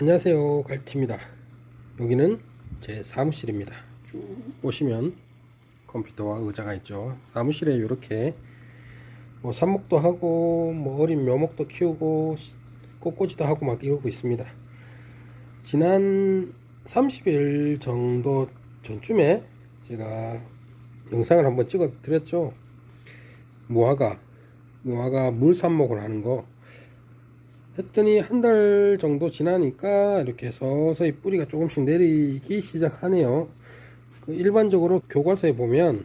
안녕하세요, 갈티입니다. 여기는 제 사무실입니다. 쭉 보시면 컴퓨터와 의자가 있죠. 사무실에 이렇게 뭐 삽목도 하고 뭐 어린 묘목도 키우고 꽃꽂이도 하고 막 이러고 있습니다. 지난 30일 정도 전쯤에 제가 영상을 한번 찍어 드렸죠. 무화과 물 삽목을 하는 거 했더니 한 달 정도 지나니까 이렇게 서서히 뿌리가 조금씩 내리기 시작하네요. 일반적으로 교과서에 보면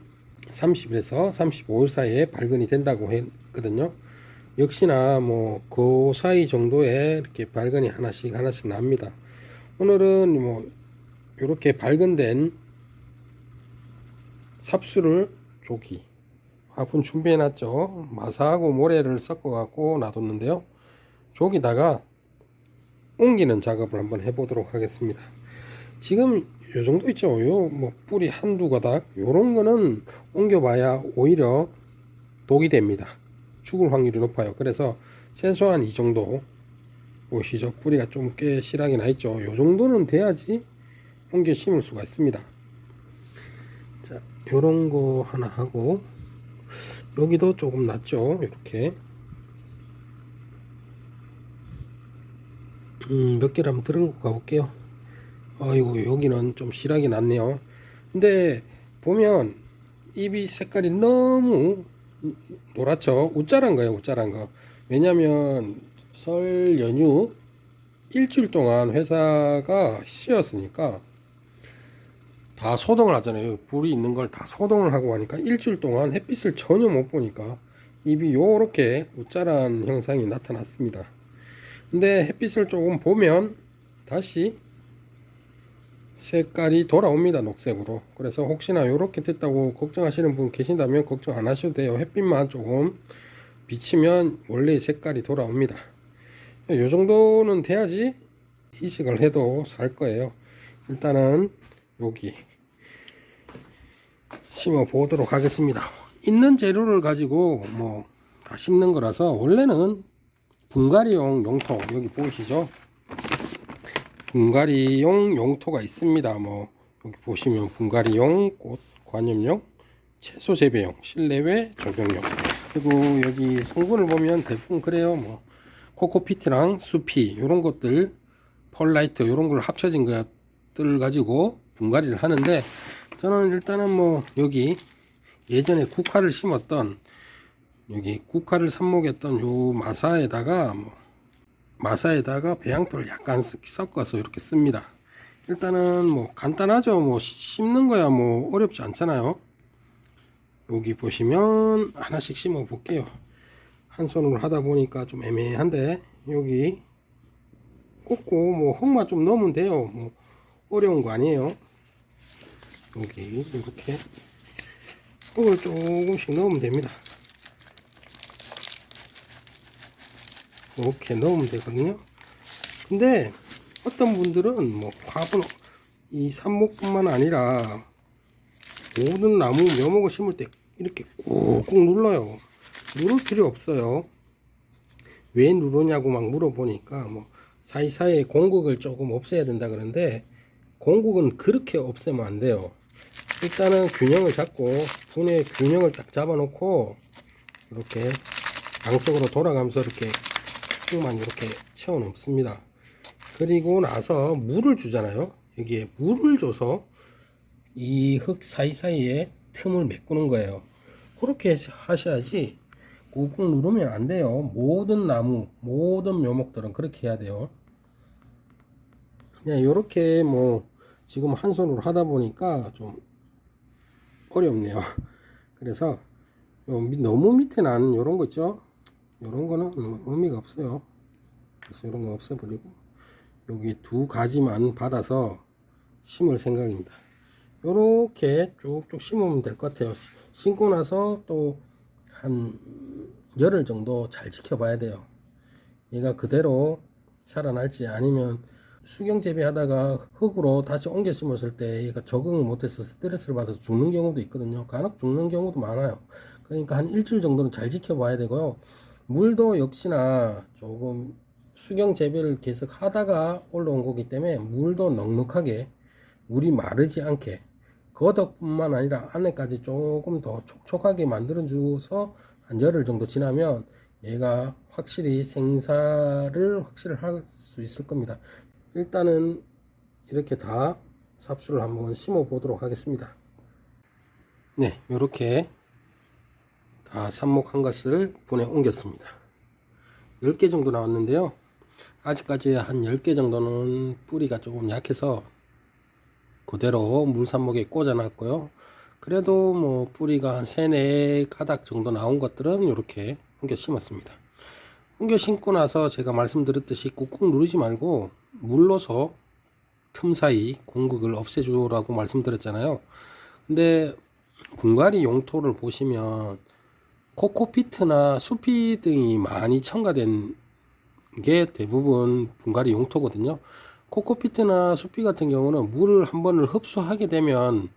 30일에서 35일 사이에 발근이 된다고 했거든요. 역시나 뭐 그 사이 정도에 이렇게 발근이 하나씩 납니다. 오늘은 뭐 이렇게 발근된 삽수를 조기 화분 준비해 놨죠. 마사하고 모래를 섞어 갖고 놔뒀는데요. 저기다가 옮기는 작업을 한번 해보도록 하겠습니다. 지금 요 정도 있죠. 요 뭐 뿌리 한두 가닥 요런 거는 옮겨봐야 오히려 독이 됩니다. 죽을 확률이 높아요. 그래서 최소한 이 정도 보시죠. 뿌리가 좀 꽤 실하게 나 있죠. 요 정도는 돼야지 옮겨 심을 수가 있습니다. 자, 요런 거 하나 하고 여기도 조금 낫죠. 이렇게 몇 개를 한번 들고 가볼게요. 아이고, 여기는 좀 실하게 났네요. 근데 보면 잎이 색깔이 너무 노랗죠. 우짜란 거예요, 우짜란 거. 왜냐면 설 연휴 일주일 동안 회사가 쉬었으니까 다 소독을 하잖아요. 불이 있는 걸 다 소독을 하고 하니까 일주일 동안 햇빛을 전혀 못 보니까 잎이 요렇게 우짜란 형상이 나타났습니다. 근데 햇빛을 조금 보면 다시 색깔이 돌아옵니다. 녹색으로. 그래서 혹시나 이렇게 됐다고 걱정하시는 분 계신다면 걱정 안 하셔도 돼요. 햇빛만 조금 비치면 원래 색깔이 돌아옵니다. 이 정도는 돼야지 이식을 해도 살 거예요. 일단은 여기 심어 보도록 하겠습니다. 있는 재료를 가지고 뭐 다 심는 거라서 원래는 분갈이용 용토 여기 보이시죠? 분갈이용 용토가 있습니다. 뭐 여기 보시면 분갈이용, 꽃 관염용, 채소 재배용, 실내외 적용용. 그리고 여기 성분을 보면 대부분 그래요. 뭐 코코피트랑 수피 이런 것들, 펄라이트 이런 걸 합쳐진 것들을 가지고 분갈이를 하는데 저는 일단은 뭐 여기 예전에 국화를 심었던 여기 국화를 삽목했던 요 마사에다가 배양토를 약간 섞어서 이렇게 씁니다. 일단은 뭐 간단하죠. 뭐 심는 거야 뭐 어렵지 않잖아요. 여기 보시면 하나씩 심어 볼게요. 한 손으로 하다 보니까 좀 애매한데 여기 꽂고 뭐 흙만 좀 넣으면 돼요. 뭐 어려운 거 아니에요. 여기 이렇게 흙을 조금씩 넣으면 됩니다. 이렇게 넣으면 되거든요. 근데 어떤 분들은 뭐 화분 이 삽목뿐만 아니라 모든 나무 묘목을 심을 때 이렇게 꾹꾹 눌러요. 누를 필요 없어요. 왜 누르냐고 막 물어보니까 뭐 사이사이에 공극을 조금 없애야 된다 그러는데 공극은 그렇게 없애면 안 돼요. 일단은 균형을 잡고 분의 균형을 딱 잡아 놓고 이렇게 양쪽으로 돌아가면서 이렇게 흙만 이렇게 채워 놓습니다. 그리고 나서 물을 주잖아요. 여기에 물을 줘서 이 흙 사이사이에 틈을 메꾸는 거예요. 그렇게 하셔야지 꾹꾹 누르면 안 돼요. 모든 나무, 모든 묘목들은 그렇게 해야 돼요. 그냥 이렇게 뭐 지금 한 손으로 하다 보니까 좀 어렵네요. 그래서 너무 밑에 난 이런 거 있죠? 이런 거는 뭐 의미가 없어요. 그래서 이런 거 없애버리고 여기 두 가지만 받아서 심을 생각입니다. 이렇게 쭉쭉 심으면 될 것 같아요. 심고 나서 또 한 열흘 정도 잘 지켜봐야 돼요. 얘가 그대로 살아날지 아니면 수경 재배하다가 흙으로 다시 옮겨 심었을 때 얘가 적응을 못해서 스트레스를 받아서 죽는 경우도 있거든요. 간혹 죽는 경우도 많아요. 그러니까 한 일주일 정도는 잘 지켜봐야 되고요. 물도 역시나 조금 수경 재배를 계속 하다가 올라온 거기 때문에 물도 넉넉하게, 물이 마르지 않게, 겉뿐만 아니라 안에까지 조금 더 촉촉하게 만들어 줘서 한 열흘 정도 지나면 얘가 확실히 생사를 확실히 할 수 있을 겁니다. 일단은 이렇게 다 삽수를 한번 심어 보도록 하겠습니다. 네, 이렇게 다 삽목한 것을 분에 옮겼습니다. 10개 정도 나왔는데요. 아직까지 한 10개 정도는 뿌리가 조금 약해서 그대로 물삽목에 꽂아 놨고요. 그래도 뭐 뿌리가 한 3, 4가닥 정도 나온 것들은 이렇게 옮겨 심었습니다. 옮겨 심고 나서 제가 말씀드렸듯이 꾹꾹 누르지 말고 물러서 틈 사이 공극을 없애주라고 말씀드렸잖아요. 근데 분갈이 용토를 보시면 코코피트나 수피 등이 많이 첨가된 게 대부분 분갈이 용토거든요. 코코피트나 수피 같은 경우는 물을 한 번을 흡수하게 되면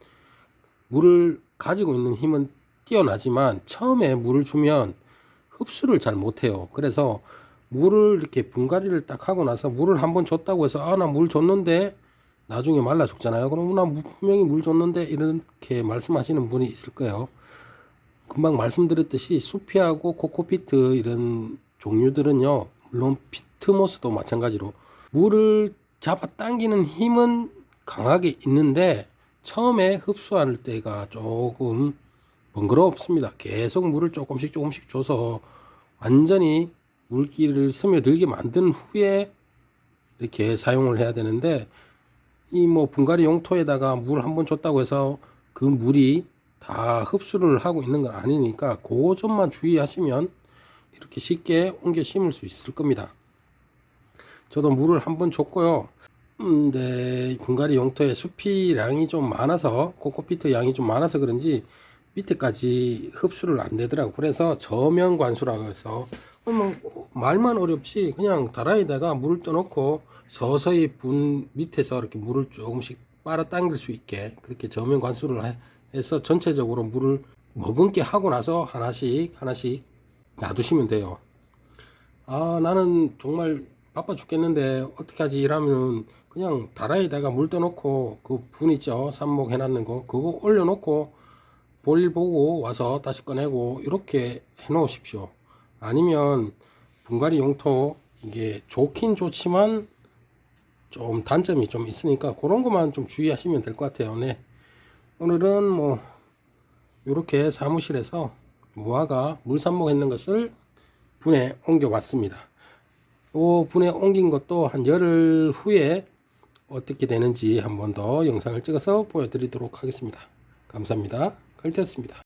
물을 가지고 있는 힘은 뛰어나지만 처음에 물을 주면 흡수를 잘 못해요. 그래서 물을 이렇게 분갈이를 딱 하고 나서 물을 한 번 줬다고 해서 아, 나 물 줬는데 나중에 말라 죽잖아요. 그럼 나 분명히 물 줬는데 이렇게 말씀하시는 분이 있을 거예요. 금방 말씀드렸듯이 수피하고 코코피트 이런 종류들은요, 물론 피트모스도 마찬가지로 물을 잡아 당기는 힘은 강하게 있는데 처음에 흡수할 때가 조금 번거롭습니다. 계속 물을 조금씩 줘서 완전히 물기를 스며들게 만든 후에 이렇게 사용을 해야 되는데, 이 뭐 분갈이 용토에다가 물 한 번 줬다고 해서 그 물이 다 흡수를 하고 있는 건 아니니까 그 점만 주의하시면 이렇게 쉽게 옮겨 심을 수 있을 겁니다. 저도 물을 한 번 줬고요. 근데 분갈이 용토에 수피량이 좀 많아서, 코코피트 양이 좀 많아서 그런지 밑에까지 흡수를 안 되더라고. 그래서 저면 관수라고 해서 말만 어렵지 그냥 다라에다가 물을 떠놓고 서서히 분 밑에서 이렇게 물을 조금씩 빨아당길 수 있게 그렇게 저면 관수를 해서 전체적으로 물을 머금게 하고 나서 하나씩 놔두시면 돼요. 아, 나는 정말 바빠 죽겠는데 어떻게 하지 이러면 그냥 다라에다가 물 떠놓고 그 분 있죠, 삽목 해놨는 거 그거 올려놓고 볼일 보고 와서 다시 꺼내고 이렇게 해 놓으십시오. 아니면 분갈이 용토 이게 좋긴 좋지만 좀 단점이 좀 있으니까 그런 것만 좀 주의하시면 될 것 같아요. 네, 오늘은 뭐 이렇게 사무실에서 무화과 물삽목 했는 것을 분에 옮겨 왔습니다. 이 분에 옮긴 것도 한 열흘 후에 어떻게 되는지 한 번 더 영상을 찍어서 보여드리도록 하겠습니다. 감사합니다. 걸테였습니다.